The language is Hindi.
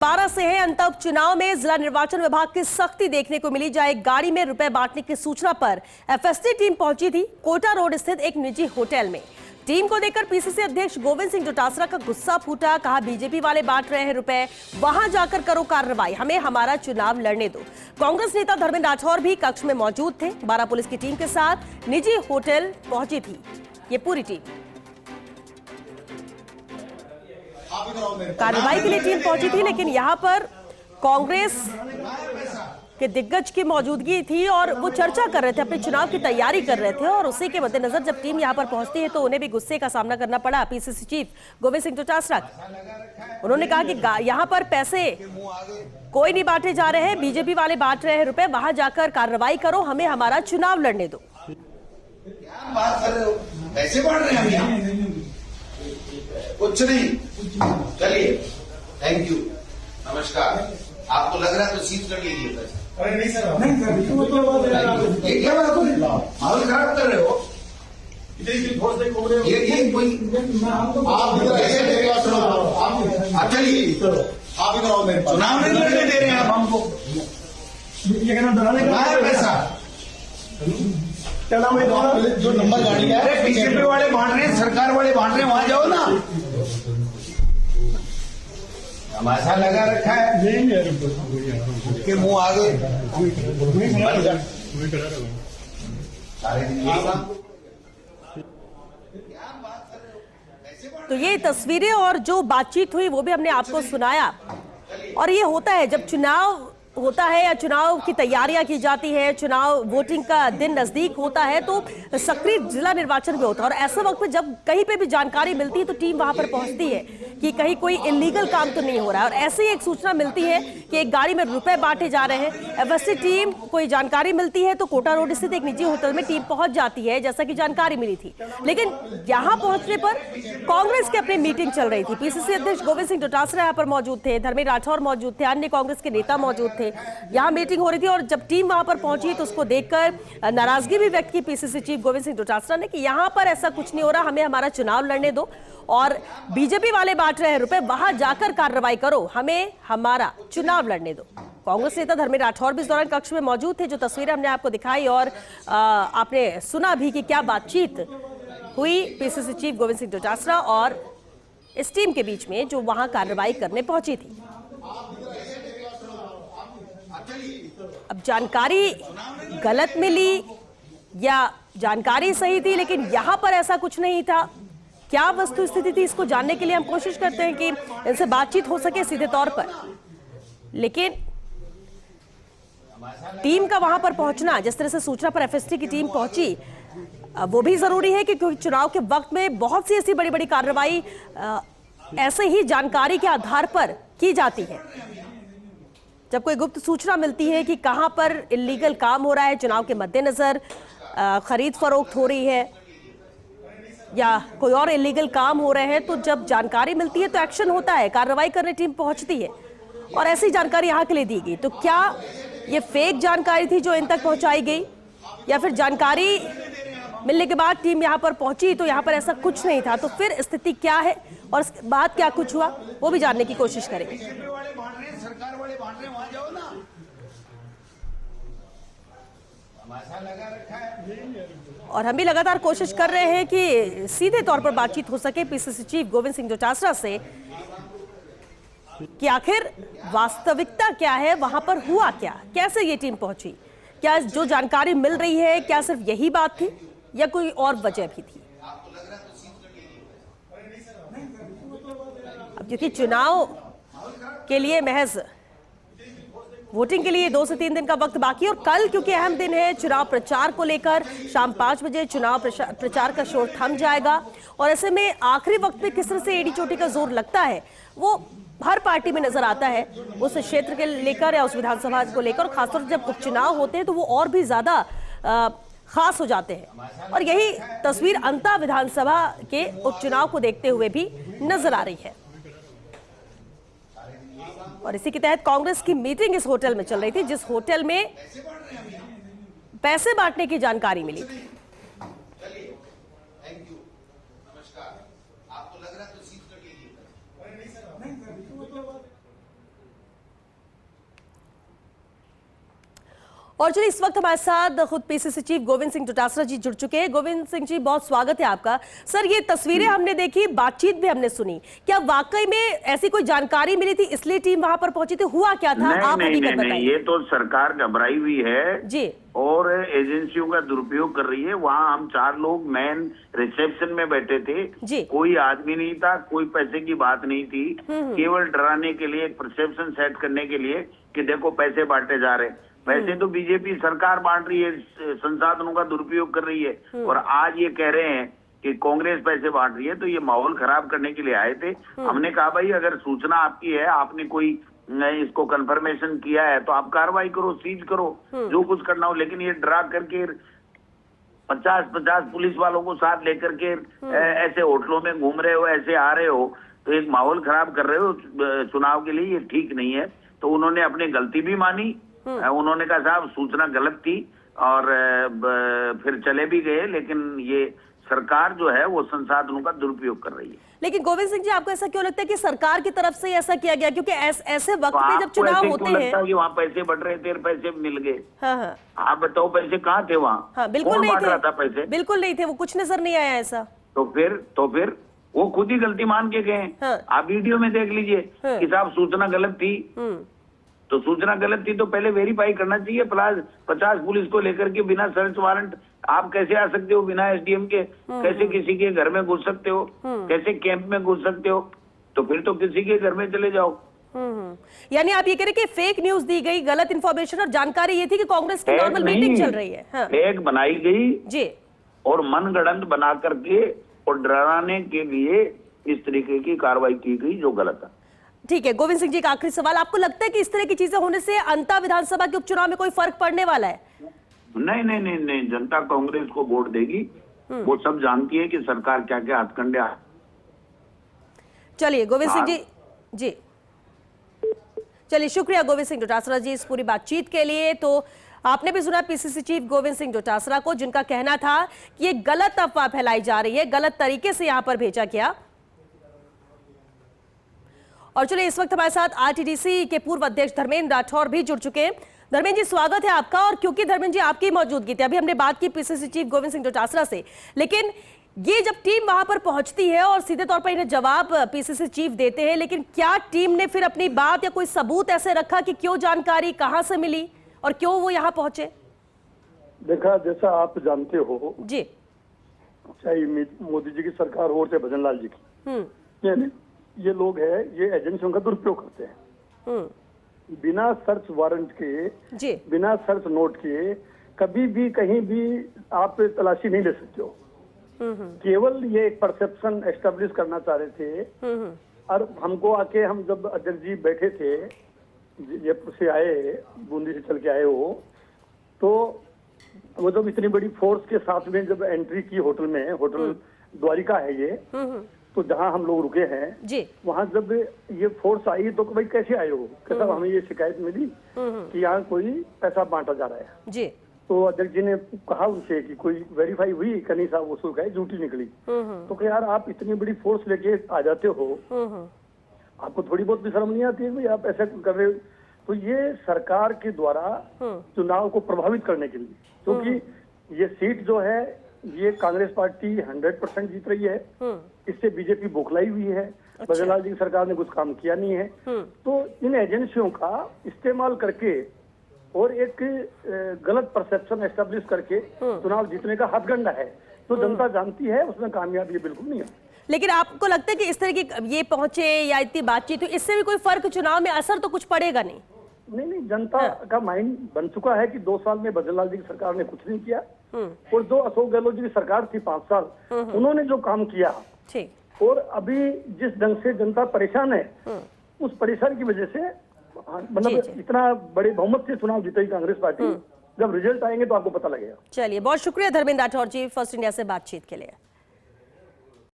12 से है अंत चुनाव में जिला निर्वाचन विभाग की सख्ती देखने को मिली। जहां एक गाड़ी में रुपए बांटने की सूचना पर एफएसटी टीम पहुंची थी कोटा रोड स्थित एक निजी होटल में। टीम को देखकर पीसीसी अध्यक्ष गोविंद सिंह डोटासरा का गुस्सा फूटा। कहा बीजेपी वाले बांट रहे हैं रुपए, वहां जाकर करो कार्रवाई, हमें हमारा चुनाव लड़ने दो। कांग्रेस नेता धर्मेंद्र राठौर भी कक्ष में मौजूद थे। 12 पुलिस की टीम के साथ निजी होटल पहुंची थी ये पूरी टीम। कार्रवाई के लिए टीम पहुंची थी, लेकिन यहां पर कांग्रेस के दिग्गज की मौजूदगी थी और वो चर्चा कर रहे थे, अपने चुनाव की तैयारी कर रहे थे। और उसी के मद्देनजर जब टीम यहां पर पहुंचती है तो उन्हें भी गुस्से का सामना करना पड़ा पीसीसी चीफ गोविंद सिंह डोटासरा। उन्होंने कहा कि यहां पर पैसे कोई नहीं बांटे जा रहे हैं, बीजेपी वाले बांट रहे हैं रुपए, वहां जाकर कार्रवाई करो, हमें हमारा चुनाव लड़ने दो। क्या बात कर रहे हो, पैसे बांट रहे हैं हम यहाँ? कुछ नहीं, चलिए, थैंक यू, नमस्कार। आपको लग रहा है तो सीट कर लीजिए पैसे। अरे नहीं सर, नहीं सर, ये क्या बात हो रही है? माहौल खराब कर रहे हो। ये कोई आप चलिए, आप इधर आओ, चुनाव नहीं लड़ने दे रहे हैं आप हमको। ये कहना डराने का पैसा चला मैं जो नंबर गाड़ी है, अरे बीजेपी वाले बांट रहे हैं, सरकार वाले बांट रहे हैं, वहां जाओ ना। तमाशा लगा रखा है के मुंह आगे तो ये तस्वीरें और जो बातचीत हुई वो भी हमने आपको सुनाया। और ये होता है जब चुनाव होता है या चुनाव की तैयारियां की जाती है, चुनाव वोटिंग का दिन नजदीक होता है तो सक्रिय जिला निर्वाचन भी होता है। और ऐसे वक्त में जब कहीं पे भी जानकारी मिलती है तो टीम वहां पर पहुंचती है कि कहीं कोई इलीगल काम तो नहीं हो रहा है। और ऐसे ही एक सूचना मिलती है कि एक गाड़ी में रुपए बांटे जा रहे हैं। एफएसटी टीम कोई जानकारी मिलती है तो कोटा रोड स्थित एक निजी होटल में टीम पहुंच जाती है, जैसा कि जानकारी मिली थी। लेकिन यहां पहुंचने पर कांग्रेस की अपनी मीटिंग चल रही थी। पीसीसी अध्यक्ष गोविंद सिंह डोटासरा यहाँ पर मौजूद थे, धर्मेंद्र राठौर मौजूद थे, अन्य कांग्रेस के नेता मौजूद थे। यहाँ मीटिंग हो रही थी और जब टीम वहां पर पहुंची तो उसको देखकर नाराजगी भी व्यक्त की पीसीसी चीफ गोविंद सिंह डोटासरा ने कि यहां पर ऐसा कुछ नहीं हो रहा, हमें हमारा चुनाव लड़ने दो और बीजेपी वाले बांट रहे हैं रुपए, वहां जाकर कार्रवाई करो, हमें हमारा चुनाव लड़ने दो। कांग्रेस नेता धर्मेंद्र राठौर भी इस दौरान कक्ष में मौजूद थे। जो तस्वीरें हमने आपको दिखाई और आपने सुना भी कि क्या बातचीत हुई पीसीसी चीफ गोविंद सिंह डोटासरा और इस टीम के बीच में जो वहां कार्रवाई करने पहुंची थी। अब जानकारी गलत मिली या जानकारी सही थी, लेकिन यहां पर ऐसा कुछ नहीं था। क्या वस्तु स्थिति थी इसको जानने के लिए हम कोशिश करते हैं कि इनसे बातचीत हो सके सीधे तौर पर। लेकिन टीम का वहां पर पहुंचना, जिस तरह से सूचना पर एफएसटी की टीम पहुंची, वो भी जरूरी है क्योंकि चुनाव के वक्त में बहुत सी ऐसी बड़ी बड़ी कार्रवाई ऐसे ही जानकारी के आधार पर की जाती है। जब कोई गुप्त सूचना मिलती है कि कहां पर इलीगल काम हो रहा है, चुनाव के मद्देनजर खरीद फरोख्त हो रही है या कोई और इलीगल काम हो रहे हैं, तो जब जानकारी मिलती है तो एक्शन होता है, कार्रवाई करने टीम पहुंचती है। और ऐसी जानकारी यहां के लिए दी गई। तो क्या ये फेक जानकारी थी जो इन तक पहुंचाई गई, या फिर जानकारी मिलने के बाद टीम यहां पर पहुंची तो यहां पर ऐसा कुछ नहीं था? तो फिर स्थिति क्या है और इसके बाद क्या कुछ हुआ वो भी जानने की कोशिश करेंगे। सरकार वाले बांट रहे हैं, वहां जाओ ना। तमाशा लगा रखा है। और हम भी लगातार कोशिश कर रहे हैं कि सीधे तौर पर बातचीत हो सके पीसीसी चीफ गोविंद सिंह डोटासरा से कि आखिर वास्तविकता क्या है, वहां पर हुआ क्या, कैसे ये टीम पहुंची, क्या जो जानकारी मिल रही है क्या सिर्फ यही बात थी या कोई और वजह भी थी। अब क्योंकि चुनाव के लिए महज वोटिंग के लिए 2 से 3 दिन का वक्त बाकी है और कल क्योंकि अहम दिन है चुनाव प्रचार को लेकर, शाम 5 बजे चुनाव प्रचार का शोर थम जाएगा। और ऐसे में आखिरी वक्त में किस तरह से एड़ी चोटी का जोर लगता है वो हर पार्टी में नजर आता है, उस क्षेत्र के लेकर या उस विधानसभा को लेकर। खासतौर से जब उपचुनाव होते हैं तो वो और भी ज्यादा खास हो जाते हैं। और यही तस्वीर अंता विधानसभा के उपचुनाव को देखते हुए भी नजर आ रही है। और इसी के तहत कांग्रेस की मीटिंग इस होटल में चल रही थी, जिस होटल में पैसे बांटने की जानकारी मिली थी। और चलिए इस वक्त हमारे साथ खुद पीसीसी चीफ गोविंद सिंह डोटासरा जी जुड़ चुके हैं। गोविंद सिंह जी, बहुत स्वागत है आपका। सर, ये तस्वीरें हमने देखी, बातचीत भी हमने सुनी, क्या वाकई में ऐसी कोई जानकारी मिली थी इसलिए टीम वहां पर पहुंची थी? हुआ क्या था? आप हकीकत बताइए। ये तो सरकार घबराई हुई है जी, और एजेंसियों का दुरुपयोग कर रही है। वहाँ हम 4 लोग मेन रिसेप्शन में बैठे थे जी। कोई आदमी नहीं था, कोई पैसे की बात नहीं थी, केवल डराने के लिए, एक परसेप्शन सेट करने के लिए कि देखो पैसे बांटे जा रहे। पैसे तो बीजेपी सरकार बांट रही है, संसाधनों का दुरुपयोग कर रही है, और आज ये कह रहे हैं कि कांग्रेस पैसे बांट रही है। तो ये माहौल खराब करने के लिए आए थे। हमने कहा भाई अगर सूचना आपकी है, आपने कोई इसको कंफर्मेशन किया है तो आप कार्रवाई करो, सीज करो, जो कुछ करना हो। लेकिन ये डरा करके 50-50 पुलिस वालों को साथ लेकर के ऐसे होटलों में घूम रहे हो, ऐसे आ रहे हो, तो एक माहौल खराब कर रहे हो चुनाव के लिए, ये ठीक नहीं है। तो उन्होंने अपनी गलती भी मानी। उन्होंने कहा साहब सूचना गलत थी, और फिर चले भी गए। लेकिन ये सरकार जो है वो संसाधनों का दुरुपयोग कर रही है। लेकिन गोविंद सिंह जी, आपको ऐसा क्यों लगता है कि सरकार की तरफ से ऐसा किया गया? क्योंकि ऐसे वक्त पे जब चुनाव होते हैं कि वहाँ पैसे बढ़ रहे थे, पैसे मिल गए। हाँ, आप बताओ पैसे कहाँ थे वहाँ? हाँ, बिल्कुल नहीं थे। था पैसे बिल्कुल नहीं थे, वो कुछ नजर नहीं आया ऐसा। तो फिर वो खुद ही गलती मान के गए। हाँ। आप वीडियो में देख लीजिए कि साहब सूचना गलत थी। तो सूचना गलत थी तो पहले वेरीफाई करना चाहिए। 50 पुलिस को लेकर के बिना सर्च वारंट आप कैसे आ सकते हो? बिना एसडीएम के कैसे किसी के घर में घुस सकते हो? कैसे कैंप में घुस सकते हो? तो फिर तो किसी के घर में चले जाओ। यानी आप ये कह रहे कि फेक न्यूज दी गई, गलत इंफॉर्मेशन, और जानकारी ये थी कि कांग्रेस की नॉर्मल मीटिंग चल रही है। हाँ। फेक बनाई गई जी, और मनगढ़ंत बना करके और डराने के लिए इस तरीके की कार्रवाई की गई जो गलत है। ठीक है। गोविंद सिंह जी का आखिरी सवाल, आपको लगता है कि इस तरह की चीजें होने से अंतः विधानसभा के उपचुनाव में कोई फर्क पड़ने वाला है? नहीं, जनता कांग्रेस को वोट देगी। वो सब जानती है कि सरकार क्या क्या हथकंडे। चलिए गोविंद सिंह जी, चलिए शुक्रिया गोविंद सिंह डोटासरा जी इस पूरी बातचीत के लिए। तो आपने भी सुना पीसीसी चीफ गोविंद सिंह डोटासरा को, जिनका कहना था कि ये गलत अफवाह फैलाई जा रही है, गलत तरीके से यहां पर भेजा गया। और चलिए इस वक्त हमारे साथ आरटीडीसी के पूर्व अध्यक्ष धर्मेंद्र राठौर भी जुड़ चुके हैं। धर्मेंद्र जी, स्वागत है आपका। और क्योंकि धर्मेंद्र जी आपकी मौजूदगी थी, अभी हमने बात की पीसीसी चीफ गोविंद सिंह डोटासरा से, लेकिन ये जब टीम वहां पर पहुंचती है और सीधे तौर पर इन्हें जवाब पीसीसी चीफ देते हैं, लेकिन क्या टीम ने फिर अपनी बात या कोई सबूत ऐसे रखा कि क्यों जानकारी कहां से मिली और क्यों वो यहाँ पहुंचे? देखा, जैसा आप जानते हो जी, चाहे मोदी जी की सरकार हो चाहे भजन लाल जी की, यानी ये लोग है, ये एजेंसियों का दुरुपयोग करते हैं। बिना सर्च वारंट के जी, बिना सर्च नोट के कभी भी कहीं भी आप तलाशी नहीं ले सकते हो। केवल ये एक परसेप्शन एस्टेब्लिश करना चाह रहे थे। और हमको आके, हम जब अध्यक्ष जी बैठे थे, जयपुर से आए, बूंदी से चल के आए हो, तो वो जब इतनी बड़ी फोर्स के साथ में जब एंट्री की होटल में, होटल द्वारिका है ये, तो जहां हम लोग रुके हैं जी, वहां जब ये फोर्स आई तो भाई कैसे आए हो? कहता हमें ये शिकायत मिली कि यहाँ कोई पैसा बांटा जा रहा है जी। तो अध्यक्ष जी ने कहा उनसे कि कोई वेरीफाई हुई? कहीं साहब वो शिकायत झूठी निकली। तो क्या यार, आप इतनी बड़ी फोर्स लेके आ जाते हो, आपको थोड़ी बहुत भी शर्म नहीं आती है भाई आप ऐसा कर रहे हो? तो ये सरकार के द्वारा चुनाव को प्रभावित करने के लिए, क्योंकि ये सीट जो है ये कांग्रेस पार्टी 100% जीत रही है। इससे बीजेपी बौखलाई हुई है। भजन लाल जी की सरकार ने कुछ काम किया नहीं है। तो इन एजेंसियों का इस्तेमाल करके और एक गलत परसेप्शन एस्टेब्लिश करके चुनाव जीतने का हथकंडा है। तो जनता जानती है, उसमें कामयाबी बिल्कुल नहीं है। लेकिन आपको लगता है कि इस तरह की ये पहुंचे या इतनी बातचीत हुई, इससे भी कोई फर्क चुनाव में असर तो कुछ पड़ेगा नहीं? नहीं, जनता का माइंड बन चुका है कि 2 साल में भजन लाल जी की सरकार ने कुछ नहीं किया, और जो अशोक गहलोत जी की सरकार थी 5 साल, उन्होंने जो काम किया, ठीक, और अभी जिस ढंग से जनता परेशान है, उस परेशान की वजह से मतलब इतना बड़े बहुमत से चुनाव जीतेगी कांग्रेस पार्टी। जब रिजल्ट आएंगे तो आपको पता लगेगा। चलिए, बहुत शुक्रिया धर्मेंद्र राठौर जी फर्स्ट इंडिया से बातचीत के लिए।